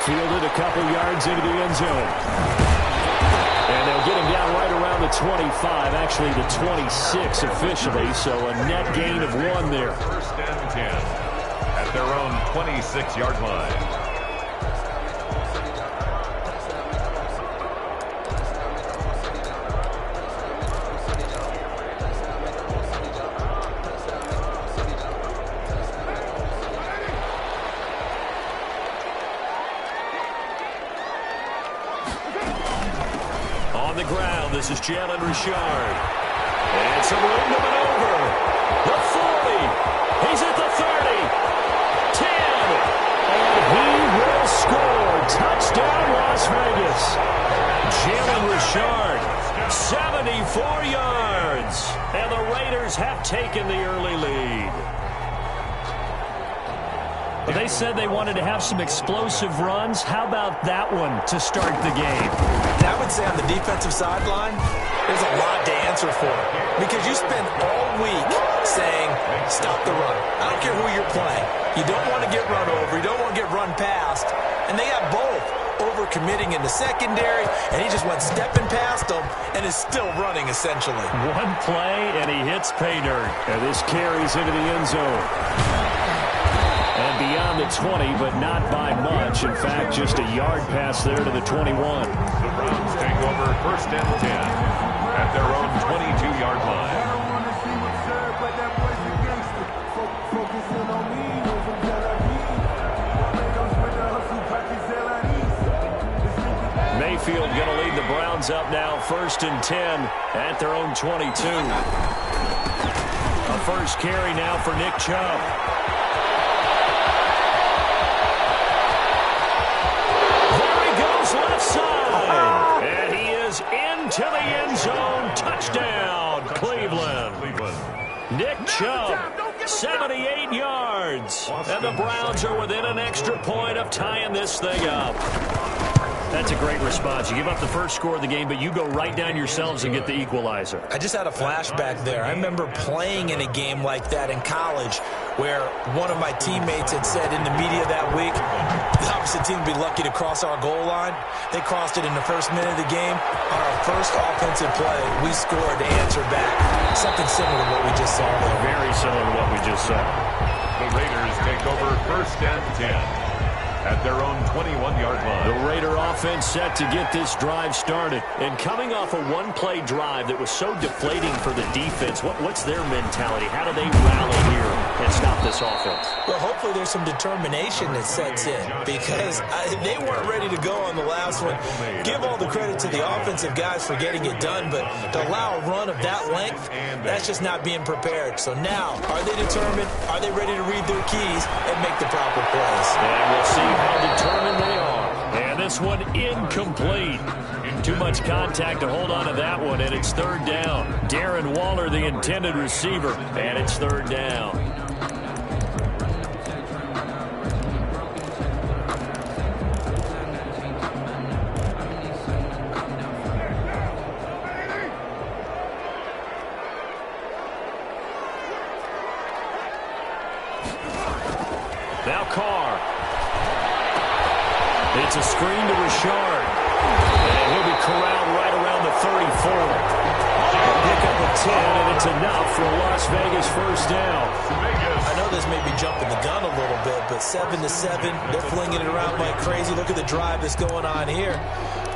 Fielded a couple yards into the end zone. And they'll get him down right around the 25, actually the 26 officially, so a net gain of 1 there. First and 10 at their own 26-yard line. On the ground, this is Jalen Richard. And some room to maneuver. The 40. He's at the 30. 10. And he will score. Touchdown, Las Vegas. Jalen Richard, 74 yards. And the Raiders have taken the early lead. But they said they wanted to have some explosive runs. How about that one to start the game? And I would say on the defensive sideline, there's a lot to answer for. Because you spend all week saying, stop the run. I don't care who you're playing. You don't want to get run over. You don't want to get run past. And they have both. Over-committing in the secondary, and he just went stepping past them and is still running, essentially. One play, and he hits pay dirt. And this carries into the end zone. And beyond the 20, but not by much. In fact, just a yard pass there to the 21. The Browns take over first and 10 at their own 22-yard line. Mayfield going to lead the Browns up now, first and 10 at their own 22. A first carry now for Nick Chubb. Left side. And he is into the end zone. Touchdown, Cleveland. Nick Chubb, 78 yards. And the Browns are within an extra point of tying this thing up. That's a great response. You give up the first score of the game, but you go right down yourselves and get the equalizer. I just had a flashback there. I remember playing in a game like that in college where one of my teammates had said in the media that week, the opposite team would be lucky to cross our goal line. They crossed it in the first minute of the game. On our first offensive play, we scored to answer back. Something similar to what we just saw there. Very similar to what we just saw. The Raiders take over first and 10 at their own 21-yard line. The Raider offense set to get this drive started. And coming off a one-play drive that was so deflating for the defense, what's their mentality? How do they rally here and stop this offense? Well, hopefully there's some determination that sets in because they weren't ready to go on the last one. Give all the credit to the offensive guys for getting it done, but to allow a run of that length, that's just not being prepared. So now, are they determined? Are they ready to read their keys and make the proper plays? And we'll see how determined they are. And this one incomplete. Too much contact to hold on to that one, and it's third down. Darren Waller, the intended receiver, and it's third down. Now Carr. It's a screen to Richard. And he'll be corralled right around the 34. Pick up a 10, and it's enough for a Las Vegas first down. I know this may be jumping the gun a little bit, but 7-7, they're flinging it around like crazy. Look at the drive that's going on here.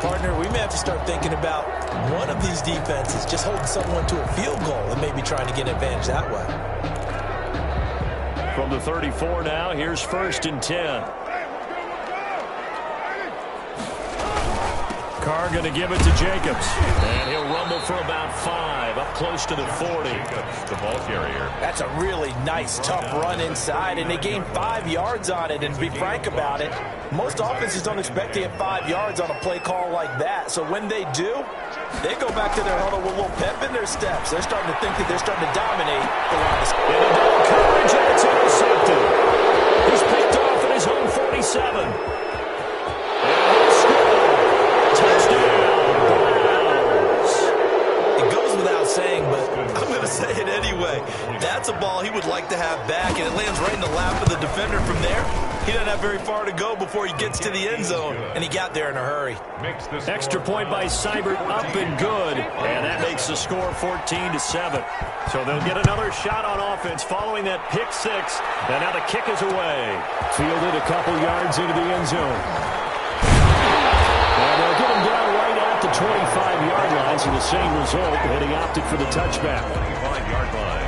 Partner, we may have to start thinking about one of these defenses just holding someone to a field goal and maybe trying to get an advantage that way. From the 34 now, here's first and 10. Carr going to give it to Jacobs. And he'll rumble for about 5, up close to the 40. The ball carrier. That's a really nice, tough run inside, and they gained 5 yards on it. And to be frank about it, most offenses don't expect to get 5 yards on a play call like that. So when they do, they go back to their huddle with a little pep in their steps. They're starting to think that they're starting to dominate the line of scrimmage. And a double coverage, and it's intercepted. He's picked off at his own 47. Saying, but I'm going to say it anyway. That's a ball he would like to have back, and it lands right in the lap of the defender from there. He doesn't have have very far to go before he gets to the end zone, and he got there in a hurry. Extra point by Seibert, up and good, and that makes the score 14-7. So they'll get another shot on offense following that pick six, and now the kick is away. Fielded a couple yards into the end zone. And they'll get him down right at the 25-yard line, so the same result, and he opted for the touchback. 25-yard line.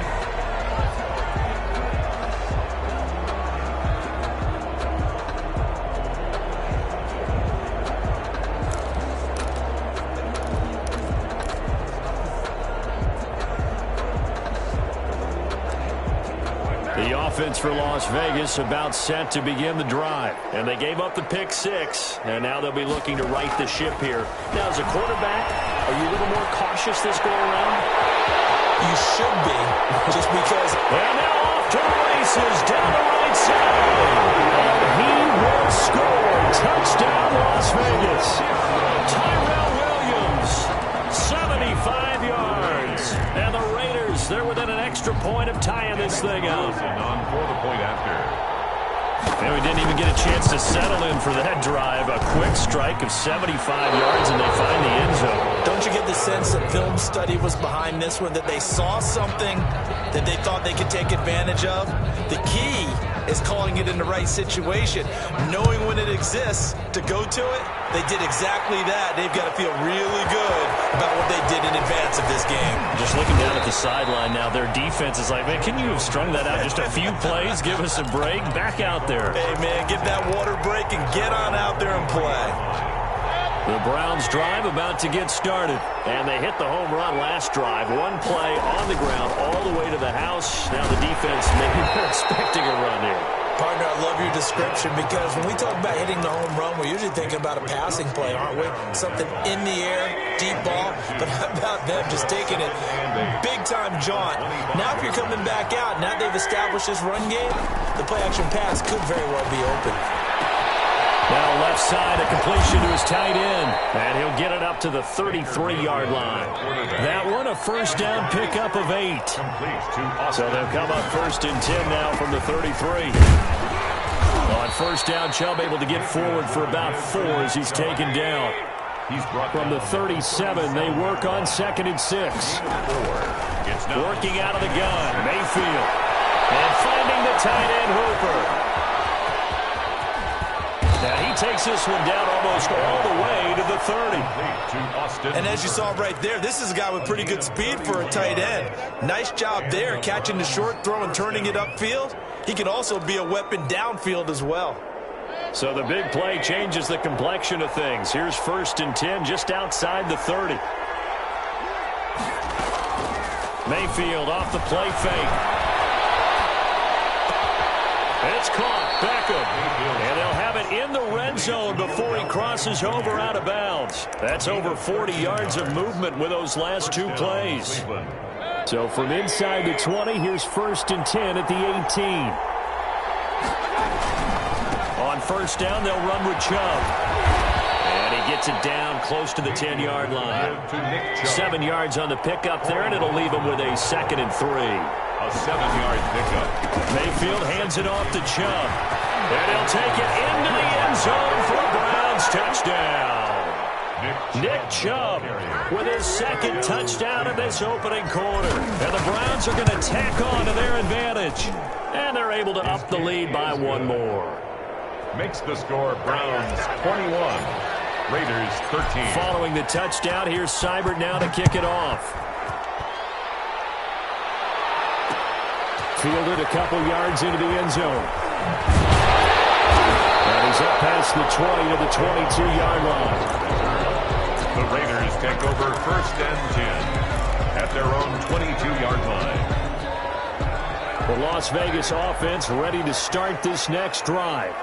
The offense for Las Vegas about set to begin the drive. And they gave up the pick six, and now they'll be looking to right the ship here. Now, as a quarterback, are you a little more cautious this go-around? You should be, just because. And now off to the races down the right side. And he will score. Touchdown, Las Vegas. Tyrell Williams, 75 yards. And the Raiders, they're within an extra point of tying this thing up. And on for the point after. And we didn't even get a chance to settle in for that drive. A quick strike of 75 yards, and they find the end zone. Don't you get the sense that film study was behind this one, that they saw something that they thought they could take advantage of? The key is calling it in the right situation, knowing when it exists to go to it. They did exactly that. They've got to feel really good about what they did in advance of this game. Just looking down at the sideline now, their defense is like, man, can you have strung that out just a few plays? Give us a break. Back out there. Hey, man, give that water break and get on out there and play. The Browns drive about to get started, and they hit the home run last drive. One play on the ground all the way to the house. Now the defense, maybe they're expecting a run here. Partner, I love your description, because when we talk about hitting the home run, we're usually thinking about a passing play, aren't we? Something in the air, deep ball. But how about them just taking it big-time jaunt? Now if you're coming back out, now they've established this run game, the play-action pass could very well be open. Now left side, a completion to his tight end. And he'll get it up to the 33-yard line. That one, a first down pickup of 8. So they'll come up 1st and 10 now from the 33. On first down, Chubb able to get forward for about 4 as he's taken down. From the 37, they work on 2nd and 6. Working out of the gun, Mayfield. And finding the tight end, Hooper. Now he takes this one down almost all the way to the 30. And as you saw right there, this is a guy with pretty good speed for a tight end. Nice job there, catching the short throw and turning it upfield. He can also be a weapon downfield as well. So the big play changes the complexion of things. Here's 1st and 10 just outside the 30. Mayfield off the play fake. It's caught. Beckham. And they'll have it in the red zone before he crosses over out of bounds. That's over 40 yards of movement with those last 2 plays. So from inside the 20, here's 1st and 10 at the 18. On first down, they'll run with Chubb. And he gets it down close to the 10-yard line. 7 yards on the pickup there, and it'll leave him with a 2nd and 3. A 7-yard pickup. Mayfield hands it off to Chubb. And he'll take it into the end zone for a Browns touchdown. Nick Chubb with his 2nd touchdown in this opening quarter. And the Browns are going to tack on to their advantage. And they're able to up the lead by 1 more. Makes the score Browns 21, Raiders 13. Following the touchdown, here's Seibert now to kick it off. Fielded a couple yards into the end zone. And he's up past the 20 to the 22-yard line. The Raiders take over 1st and 10 at their own 22-yard line. The Las Vegas offense ready to start this next drive.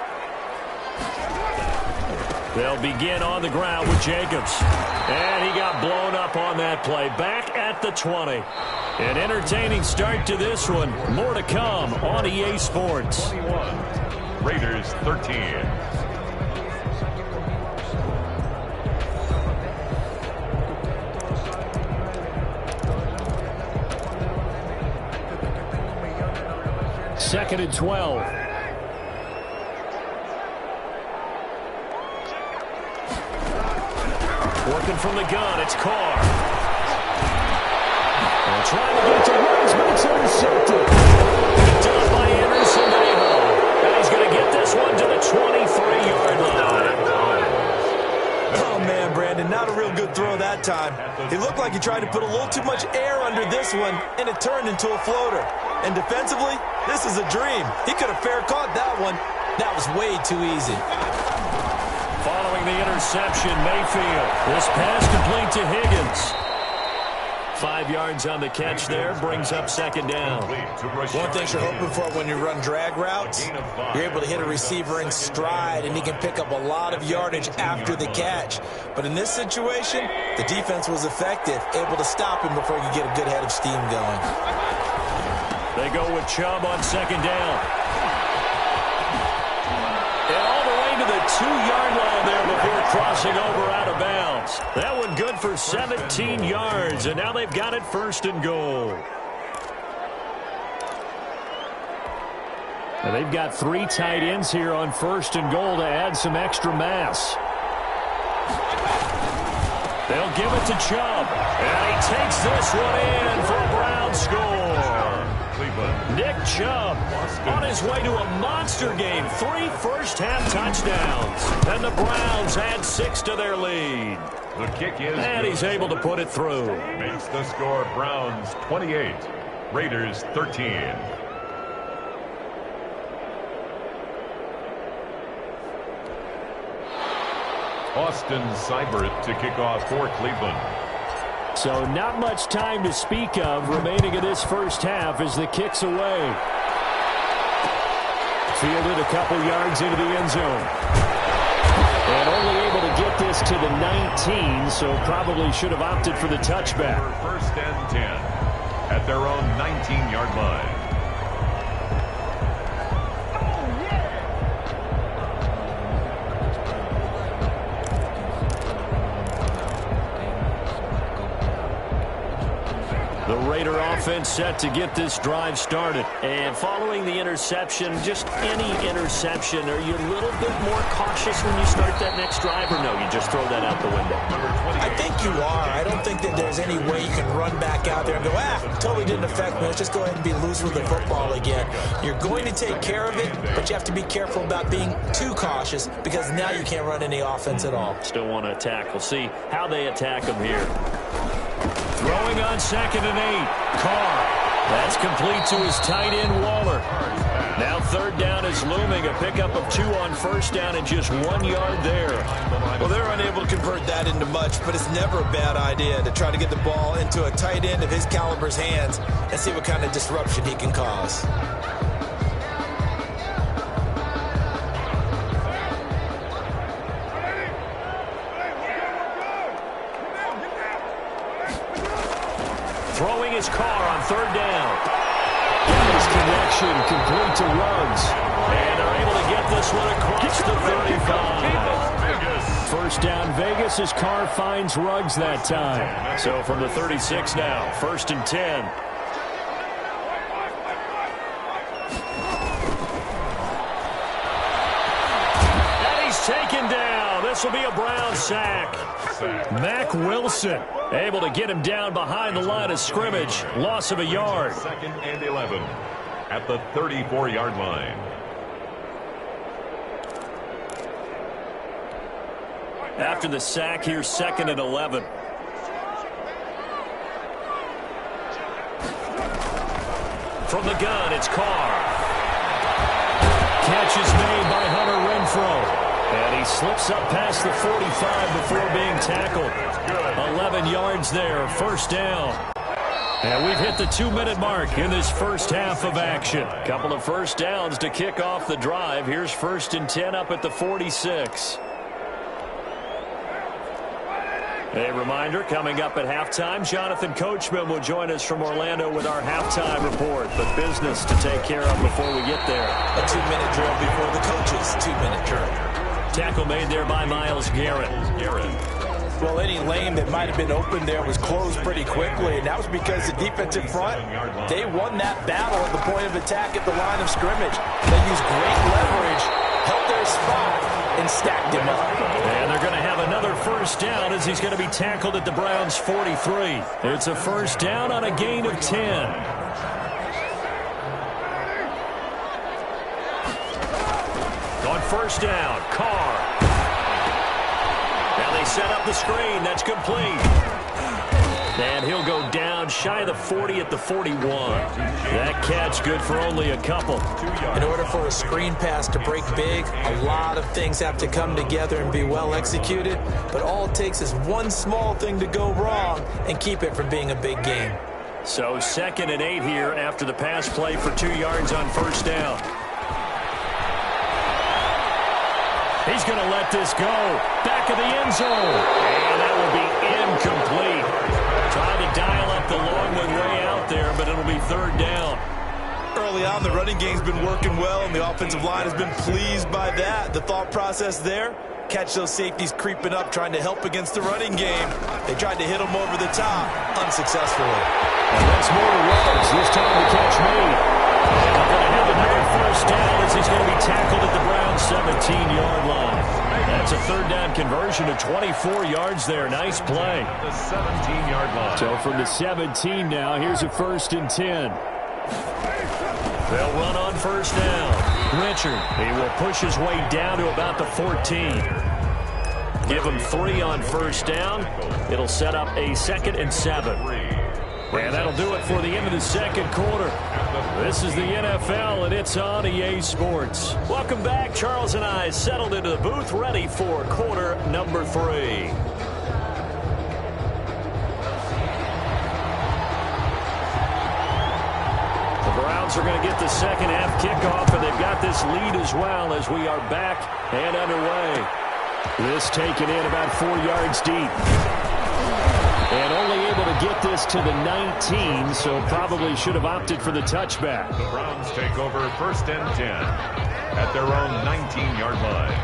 They'll begin on the ground with Jacobs. And he got blown up on that play. Back at the 20. An entertaining start to this one. More to come on EA Sports. 21, Raiders 13. Second and 12. looking from the gun. It's Carr. And trying to get it to Woods, but it's intercepted. Done by Anderson. And he's going to get this one to the 23-yard line. Oh, man, Brandon, not a real good throw that time. It looked like he tried to put a little too much air under this one, and it turned into a floater. And defensively, this is a dream. He could have fair caught that one. That was way too easy. Following the interception, Mayfield. This pass complete to Higgins. 5 yards on the catch there, brings up second down. One thing you're hoping for when you run drag routes, you're able to hit a receiver in stride, and he can pick up a lot of yardage after the catch. But in this situation, the defense was effective, able to stop him before he could get a good head of steam going. They go with Chubb on second down. And all the way to the 2-yard line there before crossing over out of bounds. That one good for 17 yards, and now they've got it first and goal. And they've got 3 tight ends here on first and goal to add some extra mass. They'll give it to Chubb, and he takes this one in for a Brown score. Nick Chubb on his way to a monster game. 3 first-half touchdowns. And the Browns add 6 to their lead. The kick is and he's able to put it through. Makes the score Browns 28, Raiders 13. Austin Seibert to kick off for Cleveland. So not much time to speak of remaining in this first half as the kick's away. Fielded a couple yards into the end zone. And only able to get this to the 19, so probably should have opted for the touchback. First and 10 at their own 19-yard line. The Raider offense set to get this drive started. And following the interception, just any interception, are you a little bit more cautious when you start that next drive, or no, you just throw that out the window? I think you are. I don't think that there's any way you can run back out there and go, totally didn't affect me. Let's just go ahead and be loose with the football again. You're going to take care of it, but you have to be careful about being too cautious because now you can't run any offense at all. Still want to attack. We'll see how they attack them here. Throwing on 2nd and 8. Carr. That's complete to his tight end, Waller. Now 3rd down is looming. A pickup of 2 on 1st down and just 1 yard there. Well, they're unable to convert that into much, but it's never a bad idea to try to get the ball into a tight end of his caliber's hands and see what kind of disruption he can cause. Throwing his Carr on 3rd down. His connection complete to Ruggs. And they're able to get this one across the 35. First down Vegas as Carr finds Ruggs that time. So from the 36 now, 1st and 10. And he's taken down. This will be a Brown sack. Mack Wilson able to get him down behind the line of scrimmage. Loss of a yard. 2nd and 11 at the 34-yard line. After the sack, here's 2nd and 11. From the gun, it's Carr. Catch is made by Hunter Renfrow. And he slips up past the 45 before being tackled. 11 yards there, 1st down. And we've hit the 2-minute mark in this first half of action. Couple of 1st downs to kick off the drive. Here's 1st and 10 up at the 46. A reminder, coming up at halftime, Jonathan Coachman will join us from Orlando with our halftime report. But business to take care of before we get there. A 2-minute drill before the coach's 2-minute drill. Tackle made there by Myles Garrett. Well, any lane that might have been open there was closed pretty quickly, and that was because the defensive front, they won that battle at the point of attack at the line of scrimmage. They used great leverage, held their spot, and stacked him up. And they're going to have another first down as he's going to be tackled at the Browns' 43. It's a first down on a gain of 10. On first down, Carr. Now they set up the screen. That's complete. And he'll go down shy of the 40 at the 41. That catch good for only a couple. In order for a screen pass to break big, a lot of things have to come together and be well executed. But all it takes is one small thing to go wrong and keep it from being a big game. So 2nd and 8 here after the pass play for 2 yards on first down. He's going to let this go. Back of the end zone. And that will be incomplete. Trying to dial up the long one way out there, but it'll be 3rd down. Early on, the running game's been working well, and the offensive line has been pleased by that. The thought process there, catch those safeties creeping up, trying to help against the running game. They tried to hit them over the top, unsuccessfully. And that's more to Rhodes. This time to catch me. They're going to have another first down as he's going to be tackled at the Browns' 17-yard line. That's a 3rd down conversion of 24 yards there. Nice play. The 17-yard line. So from the 17 now, here's a 1st and 10. They'll run on first down. Richard, he will push his way down to about the 14. Give him 3 on first down. It'll set up a 2nd and 7. And that'll do it for the end of the 2nd quarter. This is the NFL, and it's on EA Sports. Welcome back. Charles and I settled into the booth, ready for quarter number 3. The Browns are going to get the second half kickoff, and they've got this lead as well as we are back and underway. This taken in about 4 yards deep. And only able to get this to the 19, so probably should have opted for the touchback. The Browns take over 1st and 10 at their own 19-yard line.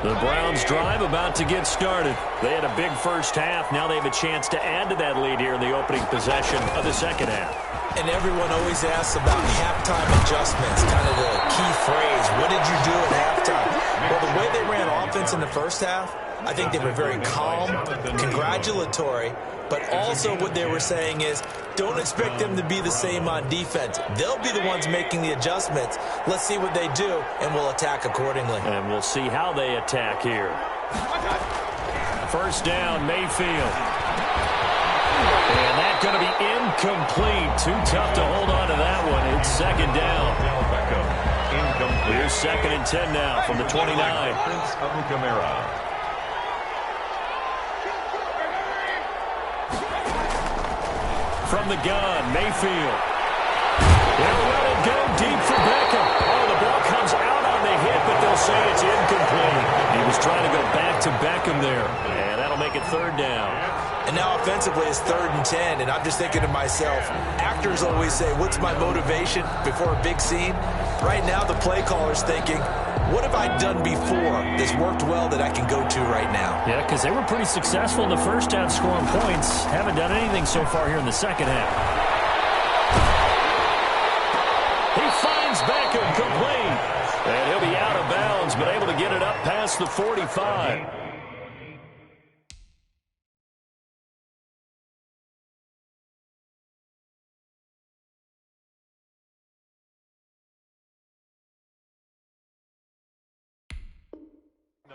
The Browns drive about to get started. They had a big first half. Now they have a chance to add to that lead here in the opening possession of the 2nd half. And everyone always asks about halftime adjustments, kind of the key phrase. What did you do at halftime? Well, the way they ran offense in the first half, I think they were very calm, congratulatory, but also what they were saying is don't expect them to be the same on defense. They'll be the ones making the adjustments. Let's see what they do, and we'll attack accordingly. And we'll see how they attack here. First down, Mayfield. And that's going to be incomplete. Too tough to hold on to that one. It's 2nd down. Incomplete. Here's 2nd and 10 now from the 29. Prince of Camara. From the gun, Mayfield. They'll let it go deep for Beckham. Oh, the ball comes out on the hit, but they'll say it's incomplete. He was trying to go back to Beckham there. And that'll make it 3rd down. And now offensively it's 3rd and 10, and I'm just thinking to myself, actors always say, what's my motivation before a big scene? Right now the play caller's thinking, what have I done before that's worked well that I can go to right now? Yeah, because they were pretty successful in the first half scoring points. Haven't done anything so far here in the 2nd half. He finds Beckham complete. And he'll be out of bounds, but able to get it up past the 45.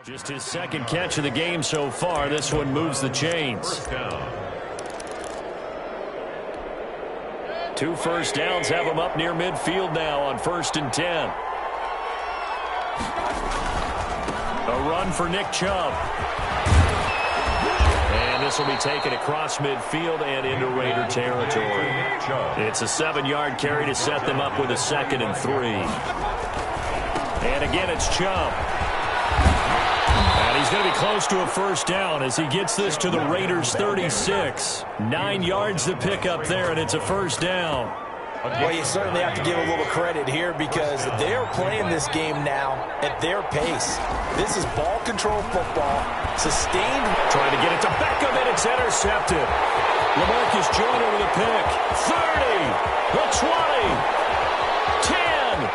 Just his 2nd catch of the game so far. This one moves the chains. 2 first downs have him up near midfield now on 1st and 10. A run for Nick Chubb. And this will be taken across midfield and into Raider territory. It's a 7-yard carry to set them up with a 2nd and 3. And again, it's Chubb. And he's going to be close to a first down as he gets this to the Raiders' 36. 9 yards to pick up there, and it's a first down. Well, you certainly have to give a little credit here because they're playing this game now at their pace. This is ball control football, sustained. Trying to get it to Beckham, and it's intercepted. LaMarcus Joyner with a pick. 30, the 20, 10.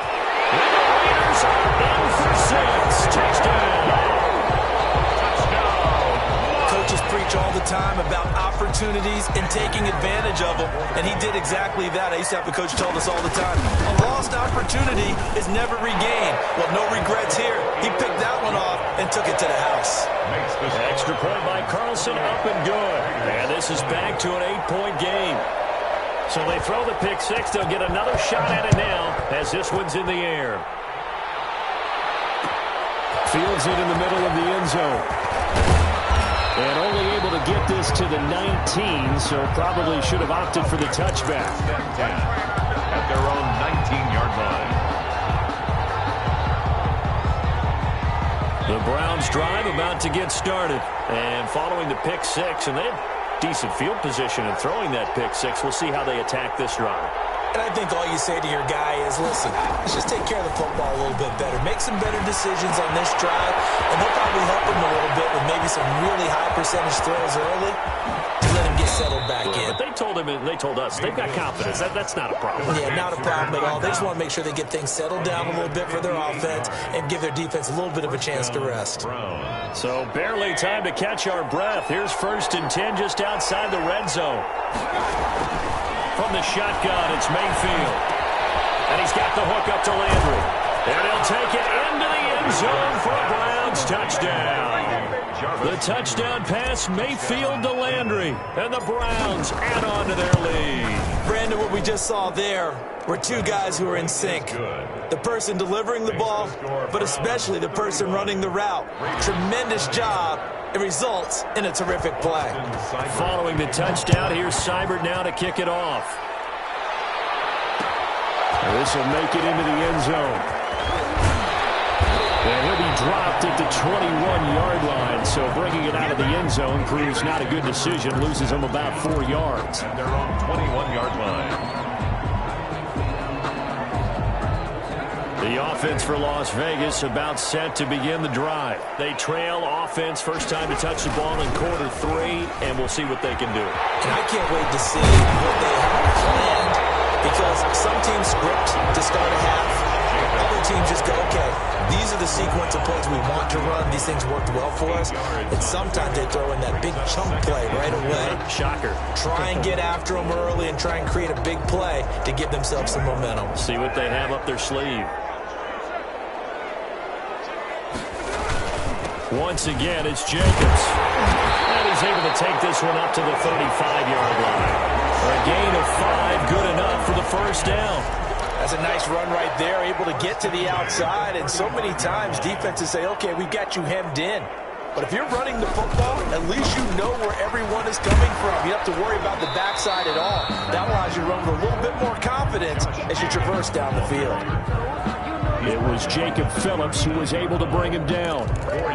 time about opportunities and taking advantage of them, and he did exactly that. I used to have a coach told us all the time, a lost opportunity is never regained. Well, no regrets here. He picked that one off and took it to the house. Extra point by Carlson, up and good. And this is back to an 8-point game. So they throw the pick six. They'll get another shot at it now as this one's in the air. Fields it in the middle of the end zone. And only able to get this to the 19, so probably should have opted for the touchback. At their own 19-yard line. The Browns drive about to get started. And following the pick six, and they have decent field position in throwing that pick six. We'll see how they attack this drive. And I think all you say to your guy is, listen, let's just take care of the football a little bit better. Make some better decisions on this drive, and they'll probably help him a little bit with maybe some really high percentage throws early to let him get settled back in. But they told him, and they told us, they've got confidence. That's not a problem. Yeah, not a problem at all. They just want to make sure they get things settled down a little bit for their offense and give their defense a little bit of a chance to rest. So barely time to catch our breath. Here's 1st and 10 just outside the red zone. From the shotgun, it's Mayfield. And he's got the hook up to Landry. And he'll take it into the end zone for a Browns touchdown. The touchdown pass, Mayfield to Landry. And the Browns add on to their lead. Brandon, what we just saw there were two guys who are in sync. The person delivering the ball, but especially the person running the route. Tremendous job. It results in a terrific play. Following the touchdown, here's Seibert now to kick it off. This will make it into the end zone. And he'll be dropped at the 21-yard line, so bringing it out of the end zone proves not a good decision. Loses him about 4 yards. At their own 21-yard line. The offense for Las Vegas about set to begin the drive. They trail offense, first time to touch the ball in quarter 3, and we'll see what they can do. And I can't wait to see what they have planned, because some teams script to start a half. Other teams just go, okay, these are the sequence of plays we want to run. These things worked well for us. And sometimes they throw in that big chunk play right away. Shocker. Try and get after them early and try and create a big play to give themselves some momentum. See what they have up their sleeve. Once again, it's Jacobs. And he's able to take this one up to the 35-yard line. A gain of 5, good enough for the first down. That's a nice run right there, able to get to the outside. And so many times defenses say, okay, we've got you hemmed in. But if you're running the football, at least you know where everyone is coming from. You don't have to worry about the backside at all. That allows you to run with a little bit more confidence as you traverse down the field. It was Jacob Phillips who was able to bring him down.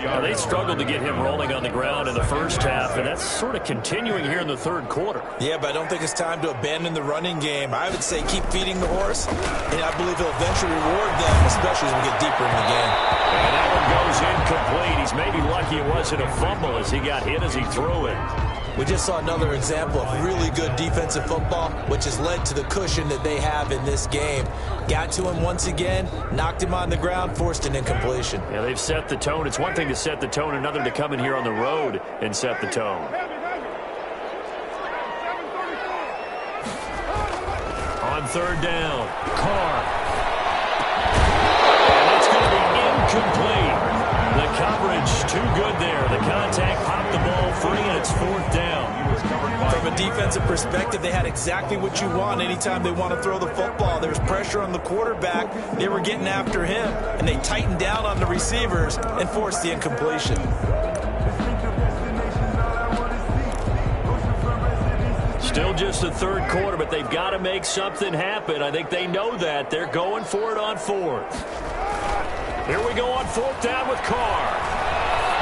Now, they struggled to get him rolling on the ground in the first half, and that's sort of continuing here in the third quarter. Yeah, but I don't think it's time to abandon the running game. I would say keep feeding the horse, and I believe he'll eventually reward them, especially as we get deeper in the game. And that one goes incomplete. He's maybe lucky it wasn't a fumble as he got hit as he threw it. We just saw another example of really good defensive football, which has led to the cushion that they have in this game. Got to him once again, knocked him on the ground, forced an incompletion. Yeah, they've set the tone. It's one thing to set the tone, another to come in here on the road and set the tone. On third down, Carr. And it's going to be incomplete. The coverage too good there. The contact popped the ball free, and it's 4th down. From a defensive perspective, they had exactly what you want anytime they want to throw the football. There was pressure on the quarterback. They were getting after him, and they tightened down on the receivers and forced the incompletion. Still just the third quarter, but they've got to make something happen. I think they know that. They're going for it on 4th. Here we go on 4th down with Carr.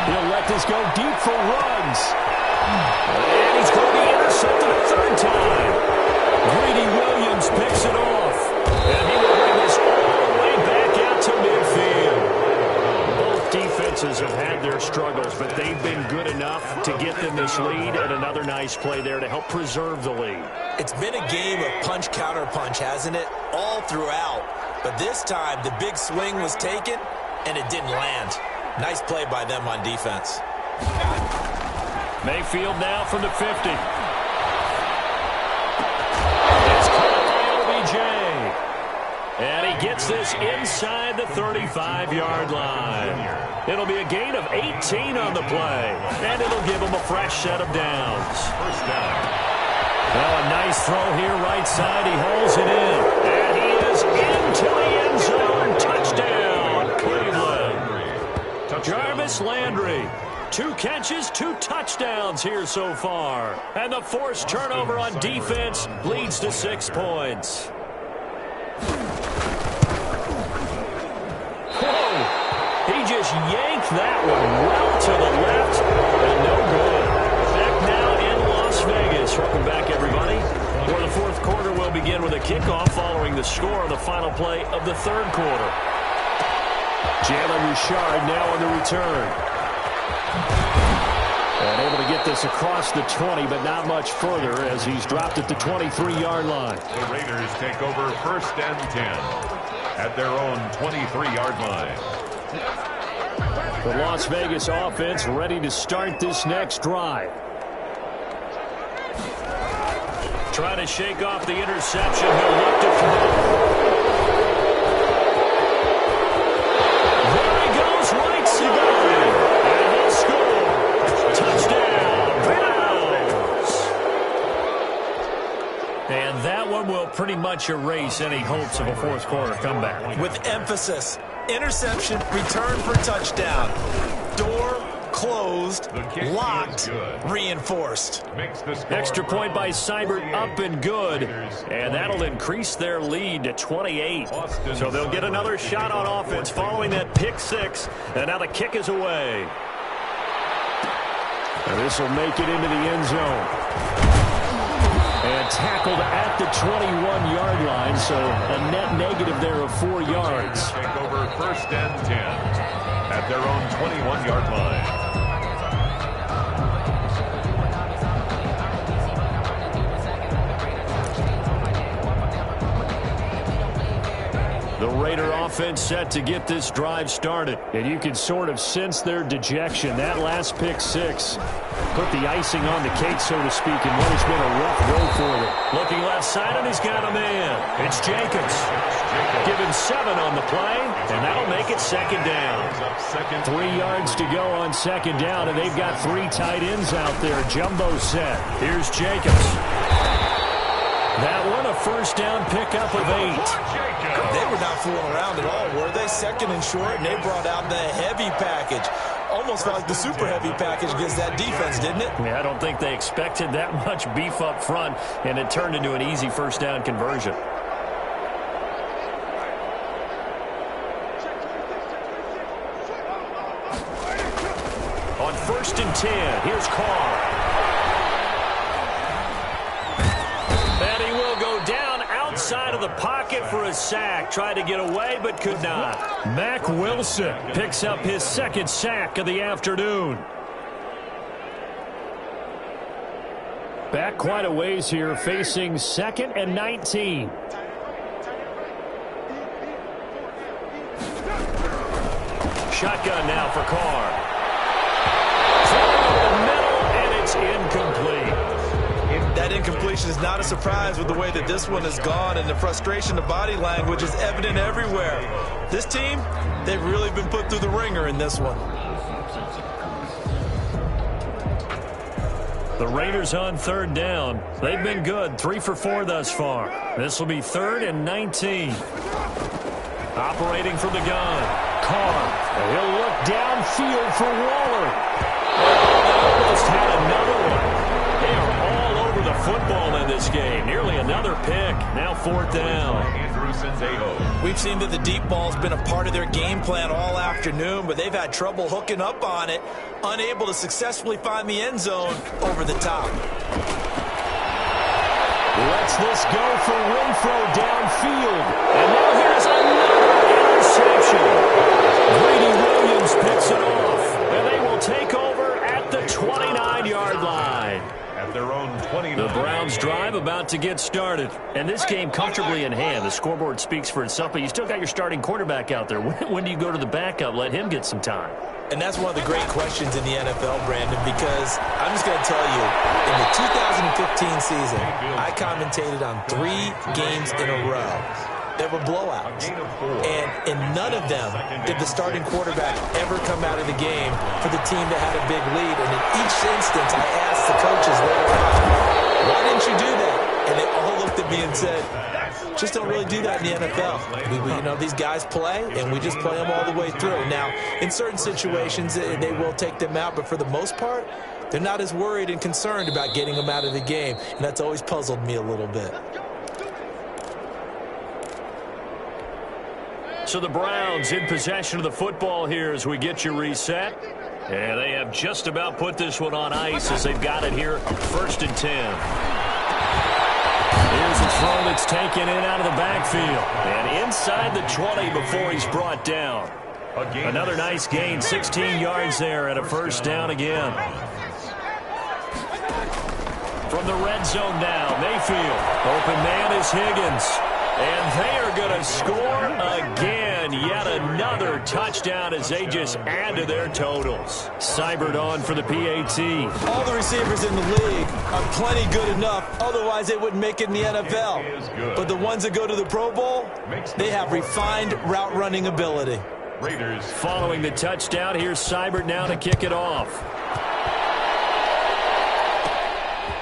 He'll let this go deep for runs. And he's going to be intercepted a 3rd time. Greedy Williams picks it off. And he will bring this all the way back out to midfield. Both defenses have had their struggles, but they've been good enough to get them this lead, and another nice play there to help preserve the lead. It's been a game of punch-counter-punch, hasn't it? All throughout. But this time, the big swing was taken, and it didn't land. Nice play by them on defense. Mayfield now from the 50. It's caught by OBJ. And he gets this inside the 35-yard line. It'll be a gain of 18 on the play, and it'll give him a fresh set of downs. First down. Well, a nice throw here, right side. He hauls it in, and he is into the end zone. Touchdown, Cleveland. Jarvis Landry. 2 catches, 2 touchdowns here so far. And the forced turnover on defense leads to 6 points. He just yanked that one well to the left, and no good. Back now in Las Vegas. Welcome back, everybody. For the fourth quarter, we'll begin with a kickoff following the score of the final play of the third quarter. Jalen Richard now on the return. And able to get this across the 20, but not much further as he's dropped at the 23-yard line. The Raiders take over first and 10 at their own 23-yard line. The Las Vegas offense ready to start this next drive. Trying to shake off the interception. He'll look to throw. There he goes, right side. And he'll score. Touchdown, Browns. And that one will pretty much erase any hopes of a fourth quarter comeback. With emphasis. Interception, return for touchdown. Door closed, locked, reinforced. Extra point by Seibert, up and good. And that'll increase their lead to 28. So they'll get another shot on offense following that pick 6. And now the kick is away. And this will make it into the end zone. And tackled at the 21-yard line, so a net negative there of 4 yards. Take over first and 10 at their own 21-yard line. The Raider offense set to get this drive started. And you can sort of sense their dejection. That last pick 6 put the icing on the cake, so to speak, in what has been a rough go for them. Looking left side, and he's got a man. It's Jacobs. Given 7 on the play, and that'll make it second down. 3 yards to go on second down, and they've got 3 tight ends out there. Jumbo set. Here's Jacobs. That one, a first down pickup of 8. They were not fooling around at all, were they? Second and short, and they brought out the heavy package. Almost felt like the super heavy package against that defense, didn't it? Yeah, I don't think they expected that much beef up front, and it turned into an easy first down conversion. On first and 10, here's Carr. And he will go down outside of the pocket for a sack. Tried to get away, but could not. Mack Wilson picks up his second sack of the afternoon. Back quite a ways here, facing 2nd and 19. Shotgun now for Carr. Throw in the middle, and it's incomplete. That incompletion is not a surprise with the way that this one has gone, and the frustration, the body language is evident everywhere. This team, they've really been put through the ringer in this one. The Raiders on third down. They've been good, 3 for 4 thus far. This will be 3rd and 19. Operating from the gun. Carr. He'll look downfield for Waller. Almost had another one. They are all over the football in this game. Nearly another pick. Now 4th down. We've seen that the deep ball's been a part of their game plan all afternoon, but they've had trouble hooking up on it, unable to successfully find the end zone over the top. Lets this go for Renfro downfield. And now here's another interception. Grady Williams picks it off, and they will take over at the 29-yard line. At their own 29. The Browns drive about about to get started. And this game comfortably in hand. The scoreboard speaks for itself, but you still got your starting quarterback out there. When do you go to the backup, let him get some time? And that's one of the great questions in the NFL, Brandon, because I'm just going to tell you, in the 2015 season, I commentated on 3 games in a row. There were blowouts, and in none of them did the starting quarterback ever come out of the game for the team that had a big lead. And in each instance, I asked the coaches later on, why didn't you do that? And they all looked at me and said, just don't really do that in the NFL. These guys play, and we just play them all the way through. Now, in certain situations, they will take them out, but for the most part, they're not as worried and concerned about getting them out of the game, and that's always puzzled me a little bit. So the Browns in possession of the football here as we get you reset. And they have just about put this one on ice as they've got it here, 1st and 10. Here's a throw that's taken in out of the backfield. And inside the 20 before he's brought down. Another nice gain, 16 yards there and a 1st down again. From the red zone now, Mayfield. Open man is Higgins. And they are going to score again. Yet another touchdown as they just add to their totals. Seibert on for the PAT. All the receivers in the league are plenty good enough. Otherwise, they wouldn't make it in the NFL. But the ones that go to the Pro Bowl, they have refined route running ability. Raiders following the touchdown. Here's Seibert now to kick it off.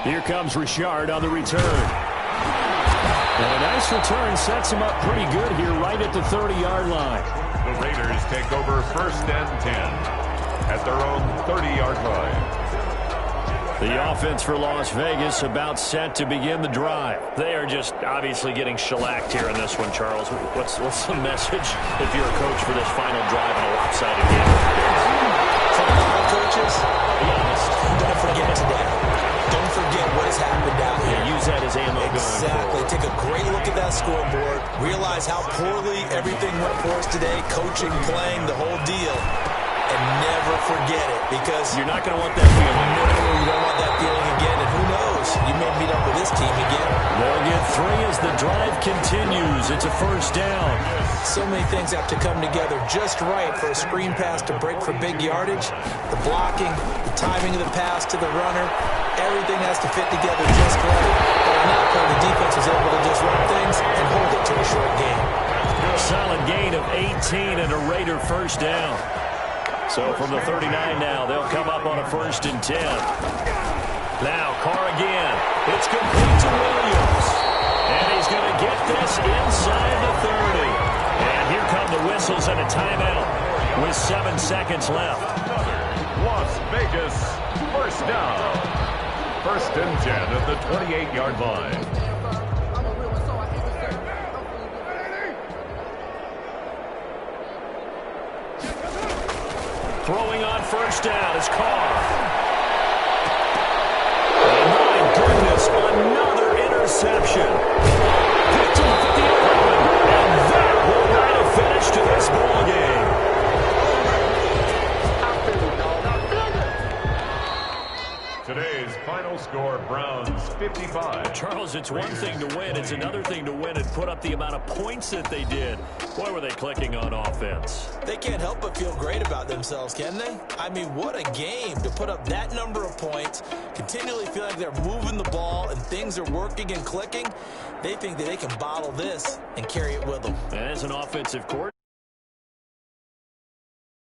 Here comes Richard on the return. And a nice return sets him up pretty good here right at the 30-yard line. The Raiders take over 1st and 10 at their own 30-yard line. The offense for Las Vegas about set to begin the drive. They are just obviously getting shellacked here in this one, Charles. What's the message if you're a coach for this final drive in a lopsided game? For a lot of coaches, be honest, don't forget today. Don't forget what has happened out here. Yeah, use that as ammo. Exactly. Take a great look at that scoreboard. Realize how poorly everything went for us today. Coaching, playing, the whole deal. And never forget it, because you're not going to want that feeling. No, you don't want that feeling again. And who knows? You may meet up with this team again. They'll get 3 as the drive continues. It's a 1st down. So many things have to come together just right for a screen pass to break for big yardage. The blocking, the timing of the pass to the runner, everything has to fit together just right. But on that point, the defense was able to disrupt things and hold it to a short gain. Solid gain of 18 and a Raider 1st down. So from the 39 now, they'll come up on a 1st and 10. Now Carr again. It's complete to Williams. And he's going to get this inside the 30. And here come the whistles and a timeout with 7 seconds left. Las Vegas 1st down. 1st and 10 at the 28-yard line. Throwing on 1st down is Carr. Oh, my goodness, another interception. Picked off at the 11, and that will write a finish to this ball game. Today's final score, Browns 55. Charles, it's one thing to win. It's another thing to win and put up the amount of points that they did. Boy, were they clicking on offense. They can't help but feel great about themselves, can they? I mean, what a game to put up that number of points, continually feel like they're moving the ball and things are working and clicking. They think that they can bottle this and carry it with them. And as an offensive coordinator,